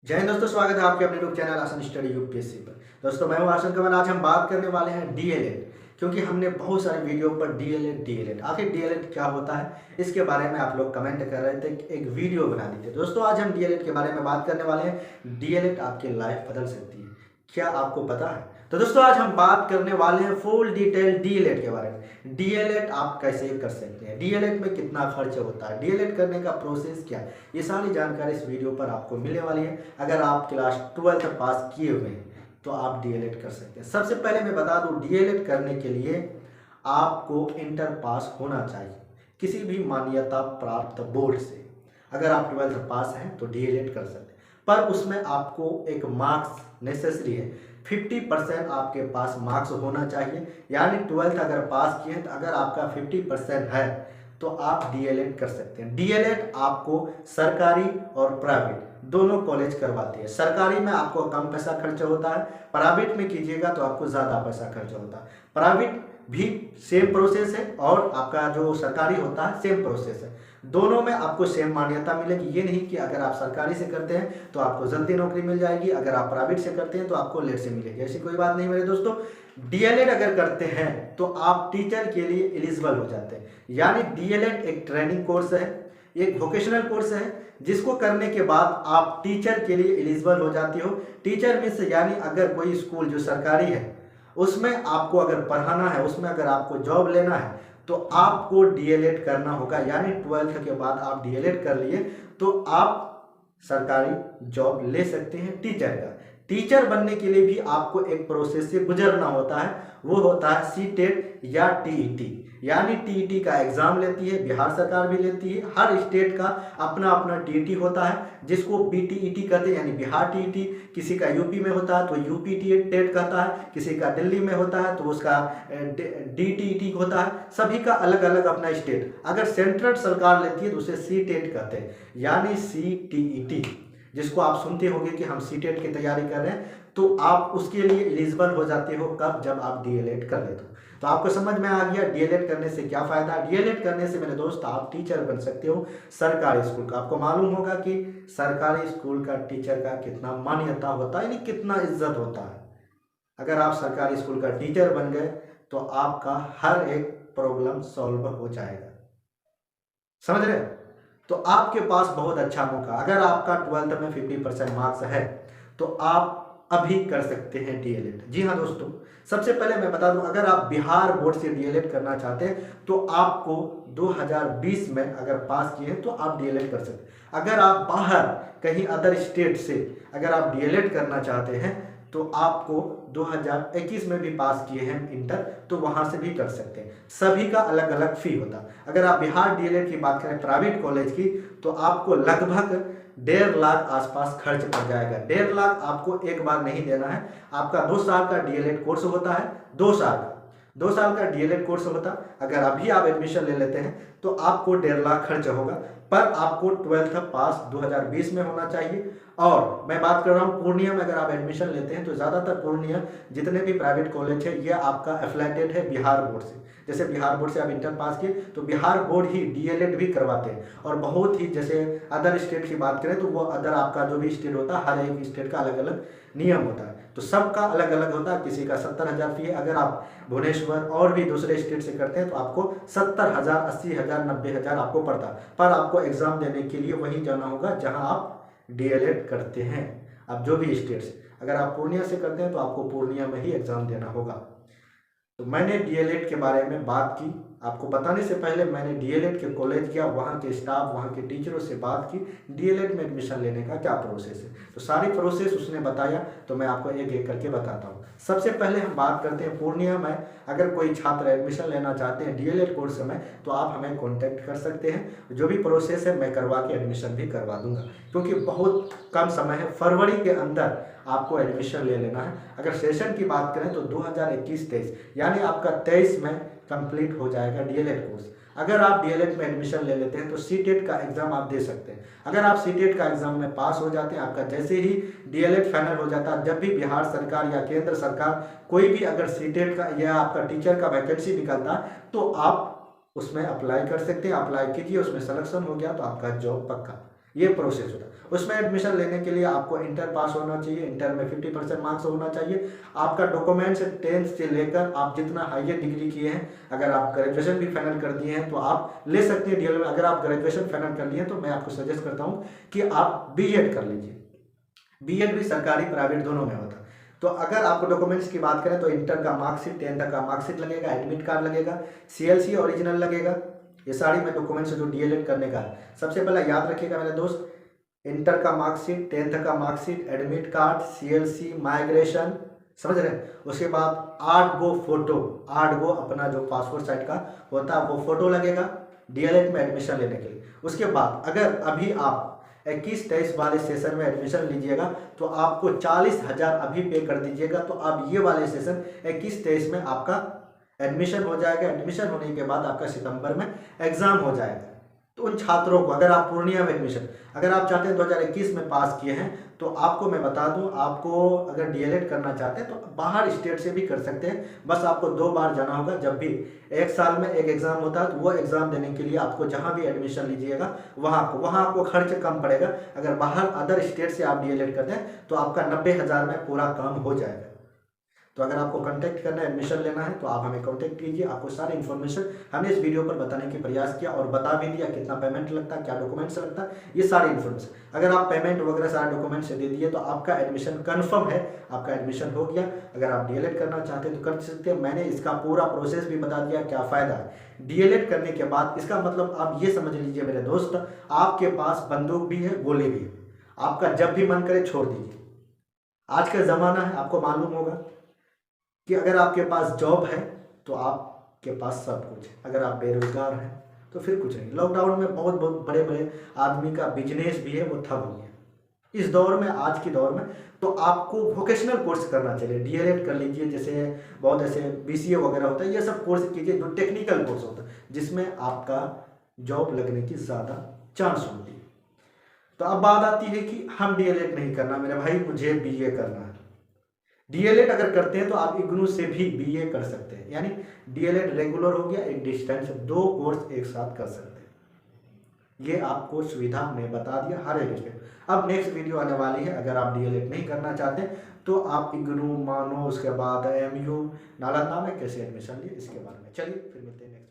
जय हिंद दोस्तों, स्वागत है आपके अपने यूट्यूब चैनल आसान स्टडी यूपीएससी पर। दोस्तों मैं हूं आसन कमल। आज हम बात करने वाले हैं डीएलएड, क्योंकि हमने बहुत सारे वीडियो पर डीएलएड आखिर डीएलएड क्या होता है इसके बारे में आप लोग कमेंट कर रहे थे कि एक वीडियो बना दीजिए। दोस्तों आज हम डीएलएड के बारे में बात करने वाले हैं। डीएलएड आपकी लाइफ बदल सकती है, क्या आपको पता है? तो दोस्तों आज हम बात करने वाले हैं फुल डिटेल डीएलएड के बारे में। डीएलएड आप कैसे कर सकते हैं, डीएलएड में कितना खर्च होता है, डीएलएड करने का प्रोसेस क्या है, ये सारी जानकारी इस वीडियो पर आपको मिलने वाली है। अगर आप क्लास 12 पास किए हुए हैं तो आप डीएलएड कर सकते हैं। सबसे पहले मैं बता दूं, डीएलएड करने के लिए आपको इंटर पास होना चाहिए किसी भी मान्यता प्राप्त बोर्ड से। अगर आप 12 पास हैं तो डीएलएड कर सकते हैं, पर उसमें आपको एक मार्क्स नेसेसरी है। 50% आपके पास मार्क्स होना चाहिए, यानी 12 अगर पास किए हैं तो अगर आपका 50% है तो आप डीएलएड कर सकते हैं। डीएलएड आपको सरकारी और प्राइवेट दोनों कॉलेज करवाती है। सरकारी में आपको कम पैसा खर्च होता है, प्राइवेट में कीजिएगा तो आपको ज़्यादा पैसा खर्च होता है। प्राइवेट भी सेम प्रोसेस है और आपका जो सरकारी होता है सेम प्रोसेस है। दोनों में आपको सेम मान्यता मिलेगी। ये नहीं कि अगर आप सरकारी से करते हैं तो आपको जल्दी नौकरी मिल जाएगी, अगर आप प्राइवेट से करते हैं तो आपको लेट से मिलेगी, ऐसी कोई बात नहीं मेरे दोस्तों। डीएलएड अगर करते हैं तो आप टीचर के लिए एलिजिबल हो जाते हैं। यानी डीएलएड एक ट्रेनिंग कोर्स है, एक वोकेशनल कोर्स है, जिसको करने के बाद आप टीचर के लिए एलिजिबल हो जाती हो। टीचर मीन्स यानी अगर कोई स्कूल जो सरकारी है उसमें आपको अगर पढ़ाना है, उसमें अगर आपको जॉब लेना है तो आपको डीएलएड करना होगा। यानी 12th के बाद आप डीएलएड कर लिए तो आप सरकारी जॉब ले सकते हैं टीचर का। टीचर बनने के लिए भी आपको एक प्रोसेस से गुजरना होता है, वो होता है सीटेट या टीईटी। यानी टीईटी का एग्जाम लेती है, बिहार सरकार भी लेती है। हर स्टेट का अपना अपना टीईटी होता है, जिसको बीटीईटी कहते हैं, यानी बिहार टीईटी। किसी का यूपी में होता है तो यूपी टेट कहता है, किसी का दिल्ली में होता है तो उसका डीटीईटी होता है। सभी का अलग अलग अपना स्टेट। अगर सेंट्रल सरकार लेती है तो उसे सीटेट कहते हैं, यानी सीटीईटी, जिसको आप सुनते होंगे कि हम सीटेट की तैयारी कर रहे हैं, तो आप उसके लिए एलिजिबल हो जाते हो। कब? जब आप डीएलएड कर लेते हो। तो आपको समझ में आ गया डीएलएड करने से क्या फायदा है। डीएलएड करने से मेरे दोस्त आप टीचर बन सकते हो सरकारी स्कूल का। आपको मालूम होगा कि सरकारी स्कूल का टीचर का कितना मान्यता होता है, यानी कितना इज्जत होता है। अगर आप सरकारी स्कूल का टीचर बन गए तो आपका हर एक प्रॉब्लम सॉल्व हो जाएगा। समझ रहे? तो आपके पास बहुत अच्छा मौका। अगर आपका 12th में 50% मार्क्स है तो आप अभी कर सकते हैं डीएलएड। जी हाँ दोस्तों, सबसे पहले मैं बता दूं, अगर आप बिहार बोर्ड से डीएलएड करना चाहते हैं तो आपको 2020 में अगर पास किए हैं तो आप डीएलएड कर सकते हैं। अगर आप बाहर कहीं अदर स्टेट से अगर आप डीएलएड करना चाहते हैं तो आपको 2021 में भी पास किए हैं इंटर, तो वहां से भी कर सकते हैं। सभी का अलग अलग फी होता है। अगर आप बिहार डीएलएड की बात करें प्राइवेट कॉलेज की, तो आपको लगभग 1.5 लाख आसपास खर्च पड़ जाएगा। 1.5 लाख आपको एक बार नहीं देना है। आपका 2 साल का डीएलएड कोर्स होता है, 2 साल का डीएलएड कोर्स होता है। अगर अभी आप एडमिशन ले लेते हैं तो आपको 1.5 लाख खर्च होगा, पर आपको 12th पास 2020 में होना चाहिए। और मैं बात कर रहा हूँ पूर्णिया में अगर आप एडमिशन लेते हैं तो ज़्यादातर पूर्णिया जितने भी प्राइवेट कॉलेज है ये आपका एफिलेटेड है बिहार बोर्ड से। जैसे बिहार बोर्ड से आप इंटर पास किए तो बिहार बोर्ड ही डीएलएड भी करवाते हैं। और बहुत ही, जैसे अदर स्टेट की बात करें तो वो अदर आपका जो भी स्टेट होता है, हर एक स्टेट का अलग अलग नियम होता है, तो सबका अलग अलग होता है। किसी का 70,000 फी है। अगर आप भुवनेश्वर और भी दूसरे स्टेट से करते हैं तो आपको 70,000, 80,000, 90,000 आपको पड़ता है। पर आपको एग्जाम देने के लिए वहीं जाना होगा जहां आप डीएलएड करते हैं। अब जो भी स्टेट से, अगर आप पूर्णिया से करते हैं तो आपको पूर्णिया में ही एग्जाम देना होगा। तो मैंने डीएलएड के बारे में बात की। आपको बताने से पहले मैंने डीएलएड के कॉलेज गया, वहाँ के स्टाफ, वहाँ के टीचरों से बात की डीएलएड में एडमिशन लेने का क्या प्रोसेस है। तो सारी प्रोसेस उसने बताया, तो मैं आपको एक एक करके बताता हूँ। सबसे पहले हम बात करते हैं पूर्णिया में। अगर कोई छात्र एडमिशन लेना चाहते हैं डीएलएड कोर्स में तो आप हमें कॉन्टैक्ट कर सकते हैं। जो भी प्रोसेस है मैं करवा के एडमिशन भी करवा दूंगा, क्योंकि बहुत कम समय है। फरवरी के अंदर आपको एडमिशन ले लेना है। अगर सेशन की बात करें तो 2021-23 यानी आपका 23 में कंप्लीट हो जाएगा डीएलएड कोर्स। अगर आप डीएलएड में एडमिशन ले लेते हैं तो सीटेट का एग्जाम आप दे सकते हैं। अगर आप सीटेट का एग्जाम में पास हो जाते हैं, आपका जैसे ही डीएलएड फाइनल हो जाता है, जब भी बिहार सरकार या केंद्र सरकार कोई भी अगर सीटेट का या आपका टीचर का वैकेंसी निकलता है तो आप उसमें अप्लाई कर सकते हैं। अप्लाई कीजिए, उसमें सिलेक्शन हो गया तो आपका जॉब पक्का। ये प्रोसेस होता है। उसमें एडमिशन लेने के लिए आपको इंटर पास होना चाहिए, इंटर में 50% मार्क्स होना चाहिए। आपका डॉक्यूमेंट्स 10th से लेकर आप जितना हाईयर डिग्री किए हैं, अगर आप ग्रेजुएशन भी फाइनल कर दिए हैं तो आप ले सकते हैं डीएलएड में। अगर आप ग्रेजुएशन फाइनल कर लिए हैं तो मैं आपको सजेस्ट करता हूँ कि आप बीएड कर लीजिए। बीएड भी सरकारी प्राइवेट दोनों में होता है। तो अगर आपको डॉक्यूमेंट्स की बात करें तो इंटर का मार्कशीट, 10th का मार्कशीट लगेगा, एडमिट कार्ड लगेगा, सीएलसी ओरिजिनल लगेगा। ये सारी में डॉक्यूमेंट्स जो डीएलएड करने का है। सबसे पहले याद रखिएगा मेरे दोस्त, इंटर का मार्कशीट, 10th का marksheet, admit card, CLC, migration, समझ रहे हैं। उसके बाद 8 गो फोटो, 8 गो अपना जो पासपोर्ट साइज का होता है वो फोटो लगेगा डीएलएड में एडमिशन लेने के लिए। उसके बाद अगर अभी आप 21-23 वाले सेशन में एडमिशन लीजिएगा तो आपको 40,000 अभी पे कर दीजिएगा, तो आप ये वाले सेशन 21-23 में आपका एडमिशन हो जाएगा। एडमिशन होने के बाद आपका सितंबर में एग्जाम हो जाएगा। तो उन छात्रों को, अगर आप पूर्णिया में एडमिशन, अगर आप चाहते हैं 2021 में पास किए हैं तो आपको मैं बता दूं, आपको अगर डीएलएड करना चाहते हैं तो बाहर स्टेट से भी कर सकते हैं। बस आपको 2 बार जाना होगा। जब भी 1 साल में एक एग्जाम होता है तो वो एग्जाम देने के लिए आपको जहां भी एडमिशन लीजिएगा वहाँ आपको खर्च कम पड़ेगा। अगर बाहर अदर स्टेट से आप डीएलएड करते हैं तो आपका 90,000 में पूरा काम हो जाएगा। तो अगर आपको कांटेक्ट करना है, एडमिशन लेना है तो आप हमें कांटेक्ट कीजिए। आपको सारी इन्फॉर्मेशन हमने इस वीडियो पर बताने की प्रयास किया और बता भी दिया कितना पेमेंट लगता है, क्या डॉक्यूमेंट्स लगता है, ये सारी इन्फॉर्मेशन। अगर आप पेमेंट वगैरह सारे डॉक्यूमेंट्स दे दिए तो आपका एडमिशन कन्फर्म है, आपका एडमिशन हो गया। अगर आप डीएलएड करना चाहते हैं तो कर सकते हैं। मैंने इसका पूरा प्रोसेस भी बता दिया, क्या फ़ायदा है डीएलएड करने के बाद। इसका मतलब आप ये समझ लीजिए मेरे दोस्त, आपके पास बंदूक भी है, गोली भी है, आपका जब भी मन करे छोड़ दीजिए। आज का ज़माना है, आपको मालूम होगा कि अगर आपके पास जॉब है तो आपके पास सब कुछ है। अगर आप बेरोजगार हैं तो फिर कुछ नहीं। लॉकडाउन में बहुत बड़े बड़े आदमी का बिजनेस भी है वो ठप हो गया। इस दौर में, आज के दौर में, तो आपको वोकेशनल कोर्स करना चाहिए। डीएलएड कर लीजिए, जैसे बहुत ऐसे बीसीए वगैरह होता है, ये सब कोर्स कीजिए जो टेक्निकल कोर्स होता है, जिसमें आपका जॉब लगने की ज़्यादा चांस होती है। तो अब बात आती है कि हम डीएलएड नहीं करना मेरे भाई, मुझे बीए करना है। डीएलएड अगर करते हैं तो आप इग्नू से भी बीए कर सकते हैं, यानी डीएलएड रेगुलर हो गया, एक डिस्टेंस, 2 कोर्स एक साथ कर सकते हैं। ये आपको सुविधा मैं बता दिया हर एक स्टेप। अब नेक्स्ट वीडियो आने वाली है, अगर आप डीएलएड नहीं करना चाहते तो आप इग्नू, मानो, उसके बाद एमयू, नालंदा में कैसे एडमिशन लिए इसके बारे में। चलिए फिर मिलते हैं।